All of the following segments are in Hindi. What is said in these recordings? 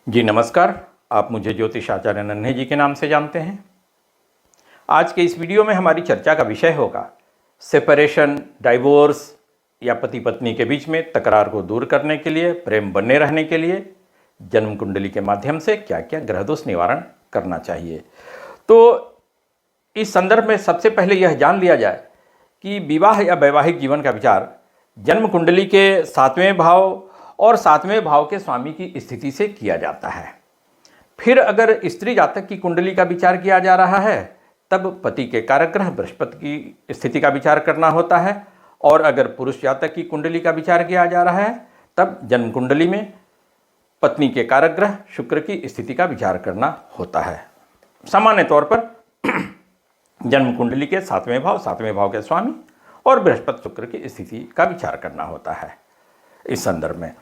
जी नमस्कार। आप मुझे ज्योतिष आचार्य नन्हे जी के नाम से जानते हैं। आज के इस वीडियो में हमारी चर्चा का विषय होगा सेपरेशन, डाइवोर्स या पति पत्नी के बीच में तकरार को दूर करने के लिए, प्रेम बने रहने के लिए जन्म कुंडली के माध्यम से क्या क्या ग्रह दोष निवारण करना चाहिए। तो इस संदर्भ में सबसे पहले यह जान लिया जाए कि विवाह या वैवाहिक जीवन का विचार जन्म कुंडली के 7वें भाव और 7वें भाव के स्वामी की स्थिति से किया जाता है। फिर अगर स्त्री जातक की कुंडली का विचार किया जा रहा है तब पति के कारक ग्रह बृहस्पति की स्थिति का विचार करना होता है, और अगर पुरुष जातक की कुंडली का विचार किया जा रहा है तब जन्म कुंडली में पत्नी के कारक ग्रह शुक्र की स्थिति का विचार करना होता है। सामान्य तौर पर जन्म कुंडली के 7वें भाव के स्वामी और बृहस्पति शुक्र की स्थिति का विचार करना होता है इस संदर्भ में।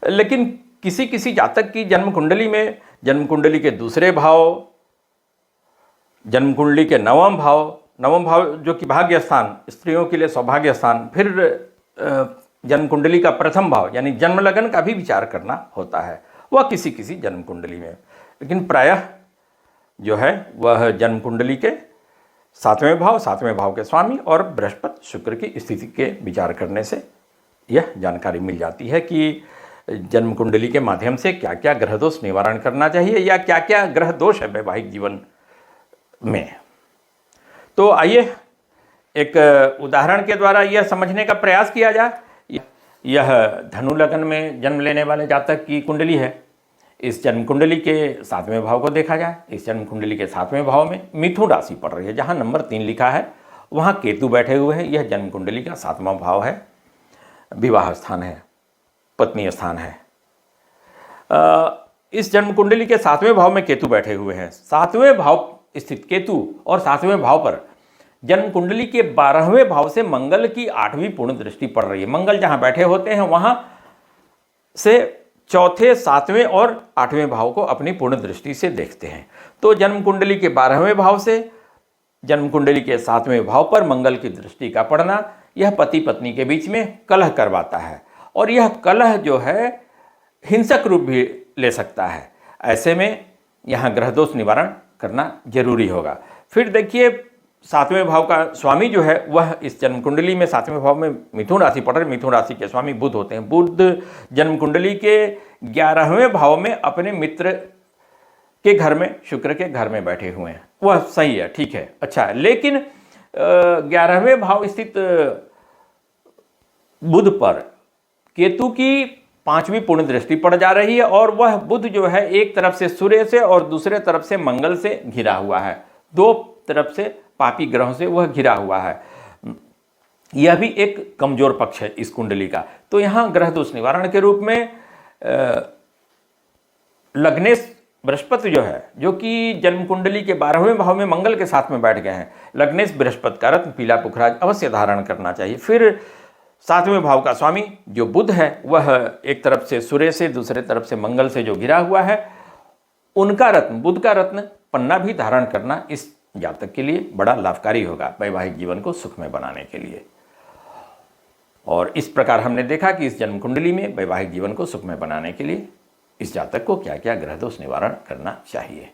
लेकिन किसी किसी जातक की जन्म कुंडली में जन्म कुंडली के दूसरे भाव, जन्म कुंडली के नवम भाव जो कि भाग्य स्थान, स्त्रियों के लिए सौभाग्य स्थान, फिर जन्म कुंडली का प्रथम भाव यानी जन्म लगन का भी विचार करना होता है, वह किसी किसी जन्म कुंडली में। लेकिन प्रायः जो है वह जन्म कुंडली के 7वें भाव के स्वामी और बृहस्पति शुक्र की स्थिति के विचार करने से यह जानकारी मिल जाती है कि जन्म कुंडली के माध्यम से क्या क्या ग्रह दोष निवारण करना चाहिए या क्या क्या ग्रह दोष है वैवाहिक जीवन में। तो आइए एक उदाहरण के द्वारा यह समझने का प्रयास किया जाए। यह धनु लगन में जन्म लेने वाले जातक की कुंडली है। इस जन्म कुंडली के 7वें भाव को देखा जाए। इस जन्म कुंडली के 7वें भाव में मिथुन राशि पड़ रही है। जहाँ नंबर 3 लिखा है वहाँ केतु बैठे हुए हैं। यह जन्म कुंडली का 7वां भाव है, विवाह स्थान है, पत्नी स्थान है। इस जन्म कुंडली के 7वें भाव में केतु बैठे हुए हैं। 7वें भाव स्थित केतु और 7वें भाव पर जन्म कुंडली के 12वें भाव से मंगल की 8वीं पूर्ण दृष्टि पड़ रही है। मंगल जहां बैठे होते हैं वहां से चौथे, 7वें और 8वें भाव को अपनी पूर्ण दृष्टि से देखते हैं। तो जन्म कुंडली के 12वें भाव से जन्म कुंडली के 7वें भाव पर मंगल की दृष्टि का पड़ना यह पति पत्नी के बीच में कलह करवाता है, और यह कलह जो है हिंसक रूप भी ले सकता है। ऐसे में यहाँ ग्रह दोष निवारण करना जरूरी होगा। फिर देखिए 7वें भाव का स्वामी जो है वह इस जन्म कुंडली में 7वें भाव में मिथुन राशि पड़ रही। मिथुन राशि के स्वामी बुध होते हैं। बुध जन्म कुंडली के 11वें भाव में अपने मित्र के घर में, शुक्र के घर में बैठे हुए हैं। वह सही है, ठीक है, अच्छा है। लेकिन 11वें भाव स्थित बुध पर केतु की 5वीं पूर्ण दृष्टि पड़ जा रही है, और वह बुध जो है एक तरफ से सूर्य से और दूसरे तरफ से मंगल से घिरा हुआ है। दो तरफ से पापी ग्रहों से वह घिरा हुआ है। यह भी एक कमजोर पक्ष है इस कुंडली का। तो यहाँ ग्रह दोष निवारण के रूप में लग्नेश बृहस्पति जो है, जो कि जन्म कुंडली के 12वें भाव में मंगल के साथ में बैठ गए हैं, लग्नेश बृहस्पति का रत्न पीला पुखराज अवश्य धारण करना चाहिए। फिर 7वें भाव का स्वामी जो बुध है वह एक तरफ से सूर्य से, दूसरे तरफ से मंगल से जो घिरा हुआ है, उनका रत्न, बुध का रत्न पन्ना भी धारण करना इस जातक के लिए बड़ा लाभकारी होगा वैवाहिक जीवन को सुखमय बनाने के लिए। और इस प्रकार हमने देखा कि इस जन्म कुंडली में वैवाहिक जीवन को सुखमय बनाने के लिए इस जातक को क्या क्या ग्रह दोष निवारण करना चाहिए।